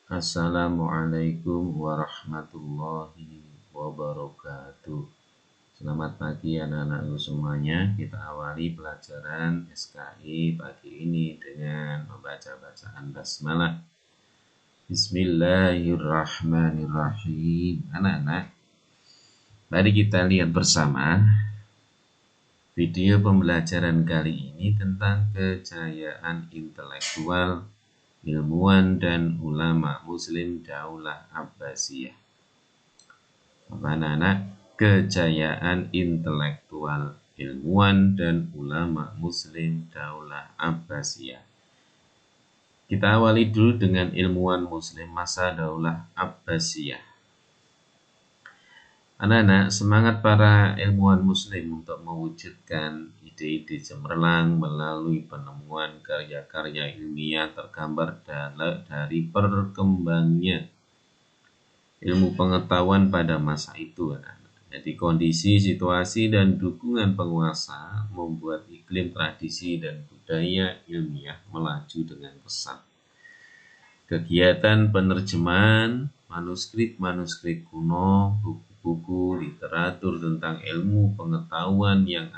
Assalamualaikum warahmatullahi wabarakatuh. Selamat pagi anak-anakku semuanya. Kita awali pelajaran SKI pagi ini dengan membaca bacaan basmalah. Bismillahirrahmanirrahim. Anak-anak, mari kita lihat bersama video pembelajaran kali ini tentang kejayaan intelektual, ilmuwan dan ulama Muslim Daulah Abbasiyah. Anak-anak, kejayaan intelektual, ilmuwan dan ulama Muslim Daulah Abbasiyah. Kita awali dulu dengan ilmuwan Muslim masa Daulah Abbasiyah. Anak-anak, semangat para ilmuwan Muslim untuk mewujudkan ide-ide cemerlang melalui penemuan karya-karya ilmiah tergambar dari perkembangnya ilmu pengetahuan pada masa itu. Jadi kondisi, situasi, dan dukungan penguasa membuat iklim tradisi dan budaya ilmiah melaju dengan pesat. Kegiatan penerjemahan manuskrip-manuskrip kuno, buku-buku, literatur tentang ilmu pengetahuan yang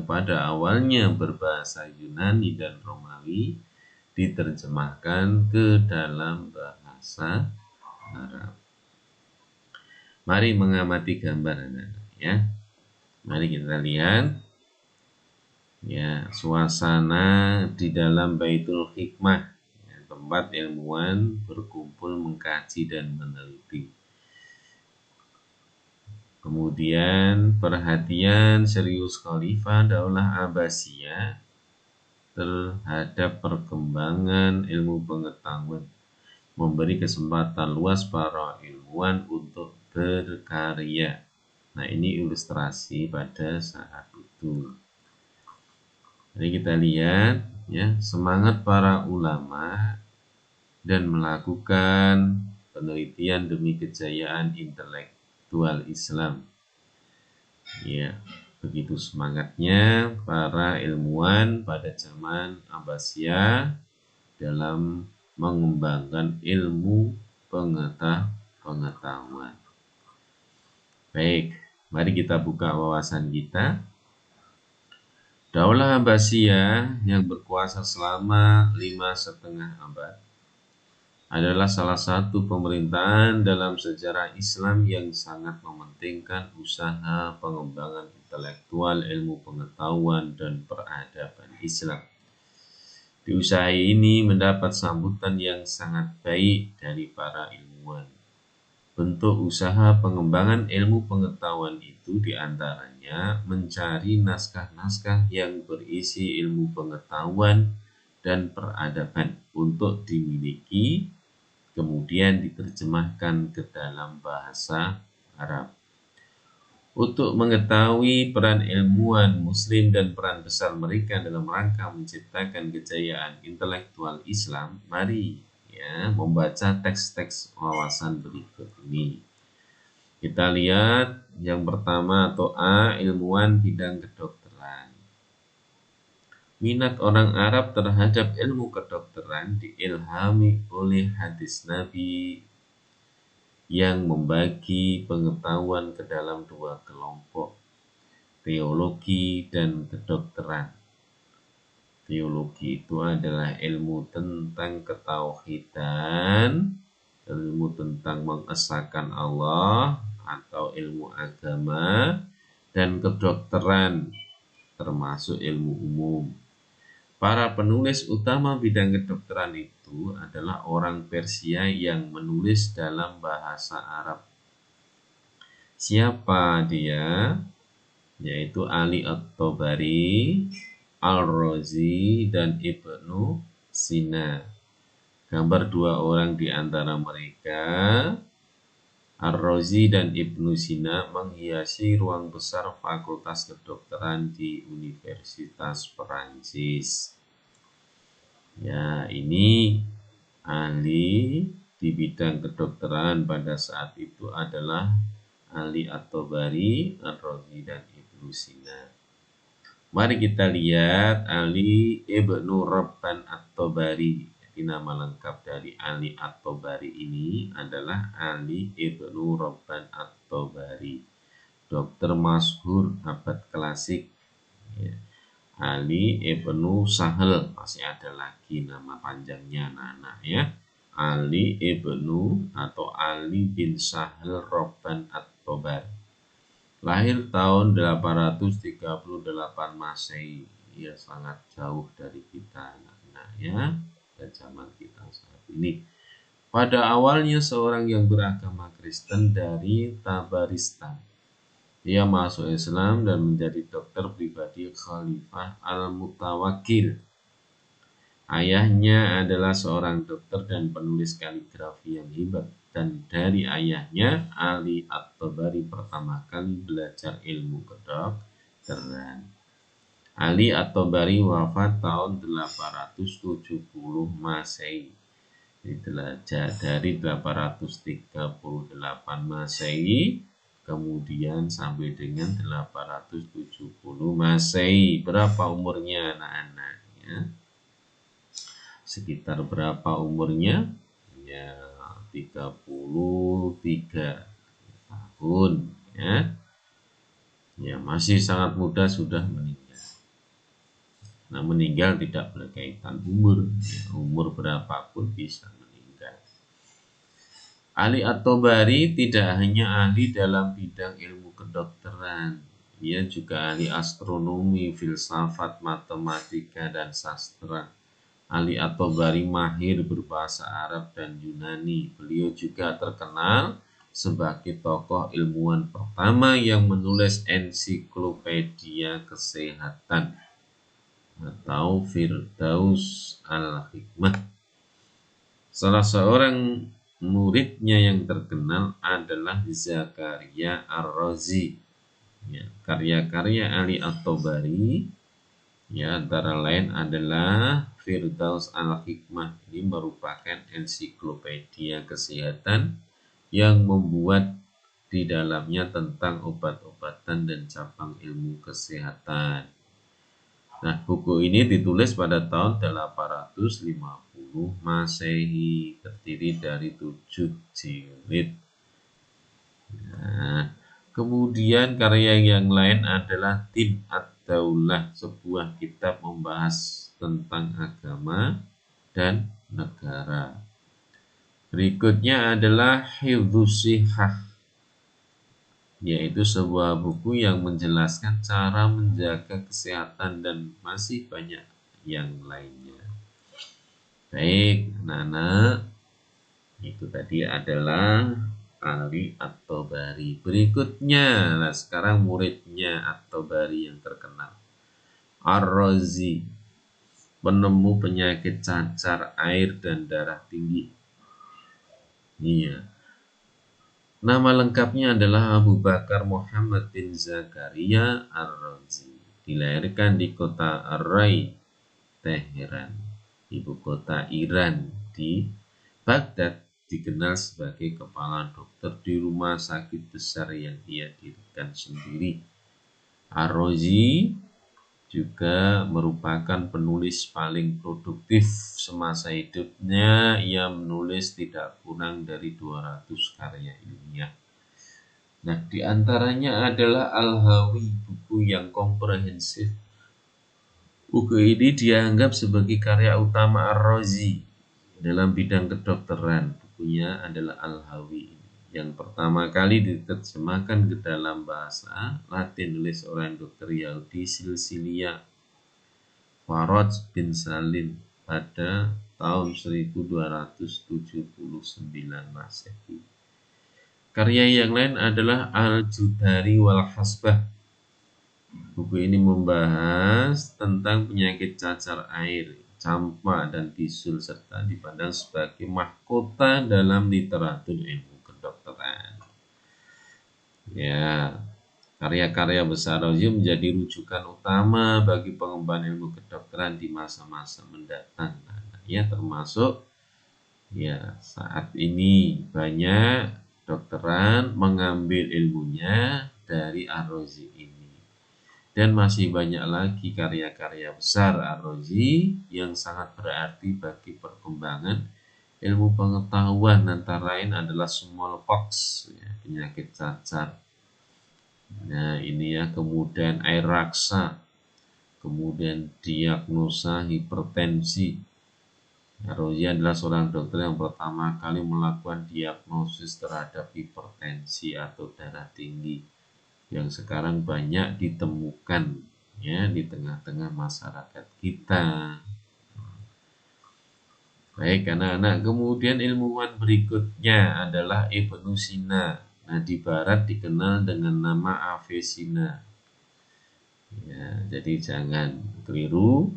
pada awalnya berbahasa Yunani dan Romawi diterjemahkan ke dalam bahasa Arab. Mari mengamati gambar anak-anak ya. Mari kita lihat ya suasana di dalam Baitul Hikmah ya, tempat ilmuwan berkumpul mengkaji dan meneliti. Kemudian perhatian serius Khalifah Daulah Abbasiyah terhadap perkembangan ilmu pengetahuan memberi kesempatan luas para ilmuwan untuk berkarya. Nah, ini ilustrasi pada saat itu. Jadi kita lihat ya, semangat para ulama dan melakukan penelitian demi kejayaan intelektual Islam. Ya, begitu semangatnya para ilmuwan pada zaman Abbasiyah dalam mengembangkan ilmu pengetahuan. Baik, mari kita buka wawasan kita. Daulah Abbasiyah yang berkuasa selama 5,5 abad adalah salah satu pemerintahan dalam sejarah Islam yang sangat mementingkan usaha pengembangan intelektual, ilmu pengetahuan, dan peradaban Islam. Di usaha ini mendapat sambutan yang sangat baik dari para ilmuwan. Bentuk usaha pengembangan ilmu pengetahuan itu diantaranya mencari naskah-naskah yang berisi ilmu pengetahuan dan peradaban untuk dimiliki, kemudian diterjemahkan ke dalam bahasa Arab. Untuk mengetahui peran ilmuwan Muslim dan peran besar mereka dalam rangka menciptakan kejayaan intelektual Islam, mari ya membaca teks-teks wawasan berikut ini. Kita lihat yang pertama atau A, ilmuwan bidang kedokteran. Minat orang Arab terhadap ilmu kedokteran diilhami oleh hadis Nabi yang membagi pengetahuan ke dalam dua kelompok, teologi dan kedokteran. Teologi itu adalah ilmu tentang ketauhidan, ilmu tentang mengesahkan Allah atau ilmu agama, dan kedokteran termasuk ilmu umum. Para penulis utama bidang kedokteran itu adalah orang Persia yang menulis dalam bahasa Arab. Siapa dia? Yaitu Ali At-Tabari, Al-Razi, dan Ibnu Sina. Gambar dua orang di antara mereka, Al-Razi dan Ibnu Sina, menghiasi ruang besar Fakultas Kedokteran di Universitas Perancis. Ya, ini ahli di bidang kedokteran pada saat itu adalah Ali At-Tabari, Al-Razi, dan Ibnu Sina. Mari kita lihat Ali Ibnu Rabban At-Tabari. lagi-lagi nama lengkap dari Ali At-Tabari ini adalah Ali Ibnu Robban At-Tabari, dokter masyhur abad klasik. Ya. Ali Ibnu Sahal, masih ada lagi nama panjangnya anak-anak ya. Ali Ibnu atau Ali bin Sahal Robban At-Tabari. Lahir tahun 838 Masehi. Ya, sangat jauh dari kita anak-anak ya, dan zaman kita saat ini. Pada awalnya seorang yang beragama Kristen dari Tabaristan. Dia masuk Islam dan menjadi dokter pribadi Khalifah Al-Mutawakkil. Ayahnya adalah seorang dokter dan penulis kaligrafi yang hebat. Dan dari ayahnya, Ali At-Tabari pertama kali belajar ilmu kedokteran. Ali At-Tabari wafat tahun 870 Masehi. Dari 838 Masehi kemudian sampai dengan 870 Masehi. Berapa umurnya anak-anak ya? Sekitar berapa umurnya? Ya, 33 tahun ya. Ya, masih sangat muda sudah meninggal. Nah, meninggal tidak berkaitan umur, ya, umur berapapun bisa meninggal. Ali At-Tabari tidak hanya ahli dalam bidang ilmu kedokteran, ia juga ahli astronomi, filsafat, matematika, dan sastra. Ali At-Tabari mahir berbahasa Arab dan Yunani. Beliau juga terkenal sebagai tokoh ilmuwan pertama yang menulis ensiklopedia kesehatan atau Firdaus Al-Hikmah. Salah seorang muridnya yang terkenal adalah Zakaria Ar-Razi. Ya, karya-karya Ali At-Tabari ya antara lain adalah Firdaus Al-Hikmah. Ini merupakan ensiklopedia kesehatan yang membuat di dalamnya tentang obat-obatan dan cabang ilmu kesehatan. Nah, buku ini ditulis pada tahun 850 Masehi, terdiri dari 7 jilid. Nah, kemudian karya yang lain adalah Din Ad-Daulah, sebuah kitab membahas tentang agama dan negara. Berikutnya adalah Hifdzus Shihah, yaitu sebuah buku yang menjelaskan cara menjaga kesehatan dan masih banyak yang lainnya. Baik, anak-anak, itu tadi adalah Ali At-Tabari. Berikutnya, nah sekarang muridnya At-Tabari yang terkenal, Ar-Razi, penemu penyakit cacar air dan darah tinggi. Iya. Nama lengkapnya adalah Abu Bakar Muhammad bin Zakaria Ar-Razi. Dilahirkan di kota Ar-Ray, Teheran, ibu kota Iran. Di Baghdad dikenal sebagai kepala dokter di rumah sakit besar yang ia dirikan sendiri. Ar-Razi juga merupakan penulis paling produktif semasa hidupnya. Ia menulis tidak kurang dari 200 karya ilmiah. Nah, diantaranya adalah Al-Hawi, buku yang komprehensif. Buku ini dianggap sebagai karya utama Ar-Razi dalam bidang kedokteran. Bukunya adalah Al-Hawi, yang pertama kali diterjemahkan ke dalam bahasa Latin oleh seorang dokter Yahudi Silsilia, Faraj bin Salim, pada tahun 1279 Masehi. Karya yang lain adalah Al-Judari wal Hasbah. Buku ini membahas tentang penyakit cacar air, campak, dan bisul, serta dipandang sebagai mahkota dalam literatur ilmu kedokteran. Ya, karya-karya besar Ar-Razi menjadi rujukan utama bagi pengembangan ilmu kedokteran di masa-masa mendatang. Ya, termasuk ya saat ini banyak dokteran mengambil ilmunya dari Ar-Razi ini. Dan masih banyak lagi karya-karya besar Ar-Razi yang sangat berarti bagi perkembangan ilmu pengetahuan, antara lain adalah smallpox, ya, penyakit cacar. Nah ini ya, kemudian air raksa, kemudian diagnosa hipertensi. Ar-Razi adalah seorang dokter yang pertama kali melakukan diagnosis terhadap hipertensi atau darah tinggi yang sekarang banyak ditemukan ya di tengah-tengah masyarakat kita. Baik anak-anak, kemudian ilmuwan berikutnya adalah Ibnu Sina. Nah di barat dikenal dengan nama Avicenna. Ya, jadi jangan keliru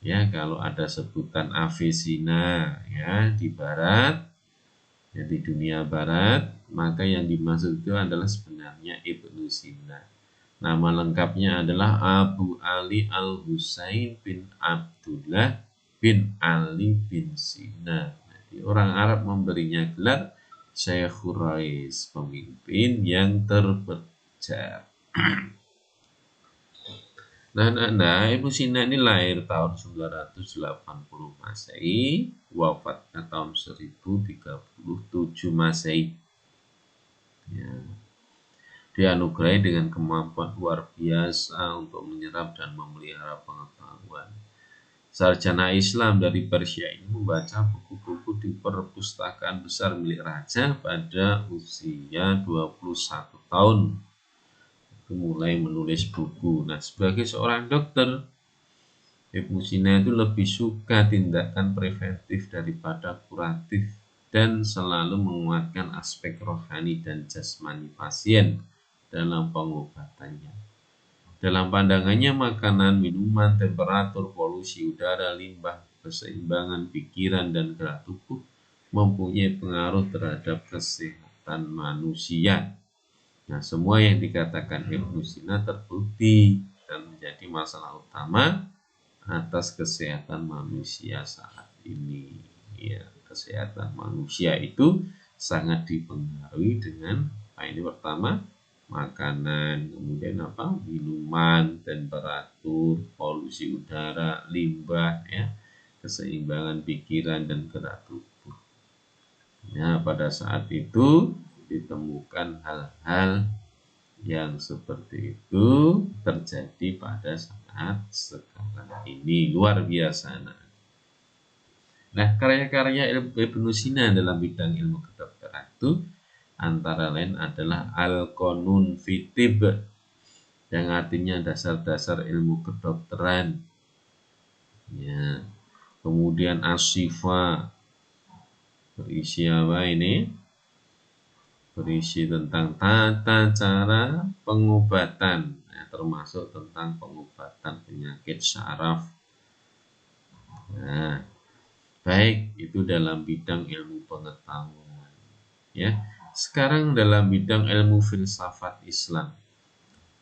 ya kalau ada sebutan Avicenna ya di barat, ya di dunia barat, maka yang dimaksud itu adalah sebenarnya Ibnu Sina. Nama lengkapnya adalah Abu Ali Al-Husain bin Abdullah bin Ali bin Sina. Jadi orang Arab memberinya gelar Syekhul Rais, pemimpin yang terpercaya. Nah, Ibnu Sina ini lahir tahun 980 Masehi, wafatnya tahun 1037 Masehi. Ya. Dianugerahi dengan kemampuan luar biasa untuk menyerap dan memelihara pengetahuan. Sarjana Islam dari Persia ini membaca buku-buku di perpustakaan besar milik raja pada usia 21 tahun. Mulai menulis buku. Nah, sebagai seorang dokter, Ibnu Sina itu lebih suka tindakan preventif daripada kuratif dan selalu menguatkan aspek rohani dan jasmani pasien dalam pengobatannya. Dalam pandangannya, makanan, minuman, temperatur, polusi udara, limbah, keseimbangan pikiran dan gerak tubuh mempunyai pengaruh terhadap kesehatan manusia. Nah, semua yang dikatakan Ibnu Sina terbukti dan menjadi masalah utama atas kesehatan manusia saat ini. Ya, kesehatan manusia itu sangat dipengaruhi dengan ini pertama makanan, kemudian minuman, temperatur, polusi udara, limbah, ya, keseimbangan pikiran dan gerak tubuh. Nah, pada saat itu ditemukan hal-hal yang seperti itu terjadi pada saat sekarang ini, luar biasa. Nah, karya-karya Ibnu Sina dalam bidang ilmu kedokteran itu antara lain adalah Al-Qanun fi Tibb, yang artinya dasar-dasar ilmu kedokteran. Ya. Kemudian Asy-Syifa, berisi apa ini? Berisi tentang tata cara pengobatan, ya, termasuk tentang pengobatan penyakit syaraf. Nah, baik itu dalam bidang ilmu pengetahuan. Ya, sekarang dalam bidang ilmu filsafat Islam.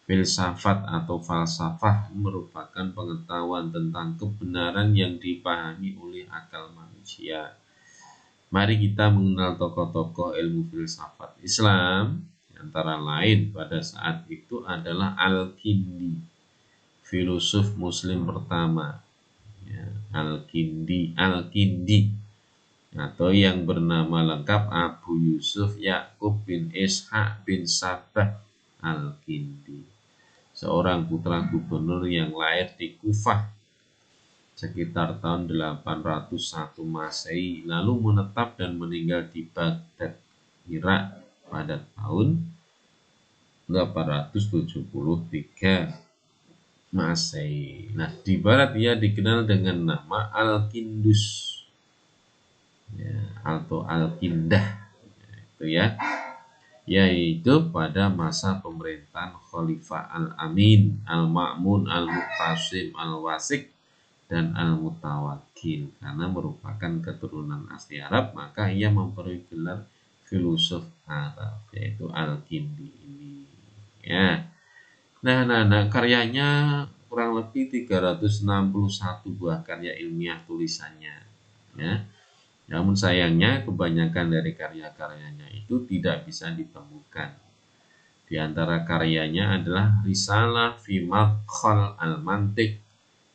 Filsafat atau falsafah merupakan pengetahuan tentang kebenaran yang dipahami oleh akal manusia. Mari kita mengenal tokoh-tokoh ilmu filsafat Islam. Antara lain pada saat itu adalah Al-Kindi, filosof muslim pertama. Ya, Al-Kindi atau yang bernama lengkap Abu Yusuf Yakub bin Ishaq bin Sabah Al-Kindi, seorang putra gubernur yang lahir di Kufah sekitar tahun 801 Masehi, lalu menetap dan meninggal di Baghdad, Irak pada tahun 873 Masehi. Nah, di barat ia dikenal dengan nama Al-Kindus, ya, atau Al-Kindah, itu ya, yaitu pada masa pemerintahan Khalifah Al-Amin, Al-Ma'mun, Al-Muqtasim, Al-Wasik, dan Al-Mutawakkil. Karena merupakan keturunan asli Arab, maka ia memperoleh gelar filosof Arab, yaitu Al-Kindi ini. Ya. Nah, karyanya kurang lebih 361 buah karya ilmiah tulisannya. Ya. Namun sayangnya kebanyakan dari karya-karyanya itu tidak bisa ditemukan. Di antara karyanya adalah Risalah fi Madkhal al-Mantiq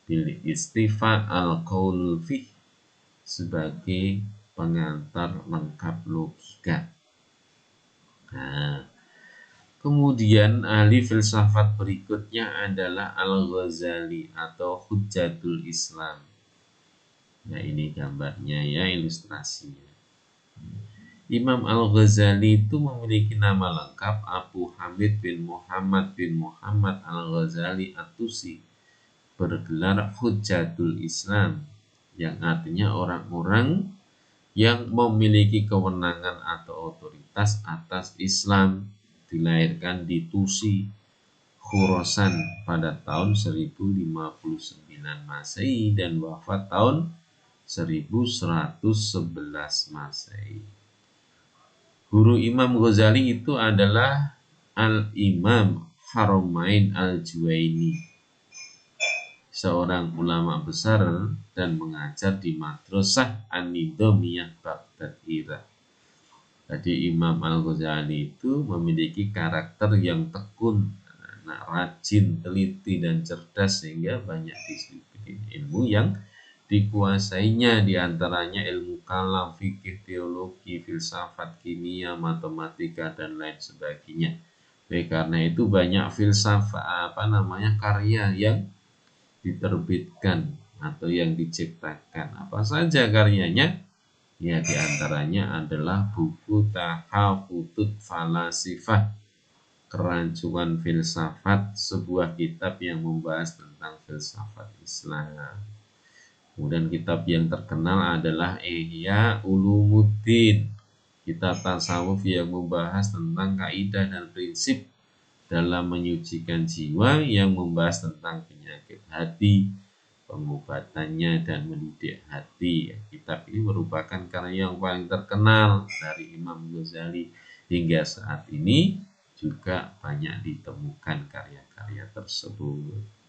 bil Istifa al-Qaul Fih sebagai pengantar lengkap logika. Nah, kemudian ahli filsafat berikutnya adalah Al-Ghazali atau Hujjatul Islam. Nah, ini gambarnya ya, ilustrasinya. Imam Al-Ghazali itu memiliki nama lengkap Abu Hamid bin Muhammad Al-Ghazali At-Tusi, bergelar Hujjatul Islam, yang artinya orang-orang yang memiliki kewenangan atau otoritas atas Islam. Dilahirkan di Tusi, Khurasan pada tahun 1059 Masehi dan wafat tahun 1111 Masehi. Guru Imam Ghazali itu adalah Al-Imam Haramain Al-Juwaini, seorang ulama besar dan mengajar di Madrasah An-Nidhamiyah Baghdad, Irak. Jadi Imam Al-Ghazali itu memiliki karakter yang tekun, rajin, teliti, dan cerdas, sehingga banyak disiplin ilmu yang dikuasainya, diantaranya ilmu kalam, fikih, teologi, filsafat, kimia, matematika, dan lain sebagainya. Oleh karena itu banyak filsafat karya yang diterbitkan atau yang diciptakan. Apa saja karyanya? Ya, diantaranya adalah buku Tahafutut Falasifah, Kerancuan Filsafat, sebuah kitab yang membahas tentang filsafat Islam. Kemudian kitab yang terkenal adalah Ihya Ulumuddin, kitab tasawuf yang membahas tentang kaidah dan prinsip dalam menyucikan jiwa, yang membahas tentang penyakit hati, pengobatannya, dan mendidik hati. Kitab ini merupakan karya yang paling terkenal dari Imam Ghazali. Hingga saat ini juga banyak ditemukan karya-karya tersebut.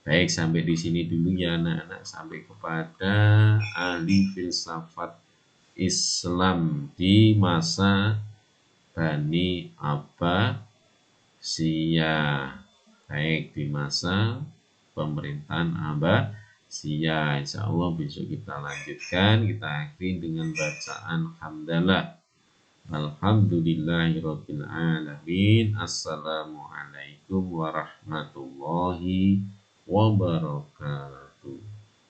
Baik, sampai di sini dulu ya anak-anak, sampai kepada ahli filsafat Islam di masa Bani Abbasiyah. Baik, di masa pemerintahan Abbasiyah. Insya Allah besok kita lanjutkan. Kita akhiri dengan bacaan hamdalah. Alhamdulillahirabbil alamin. Assalamualaikum warahmatullahi wabarakatuh.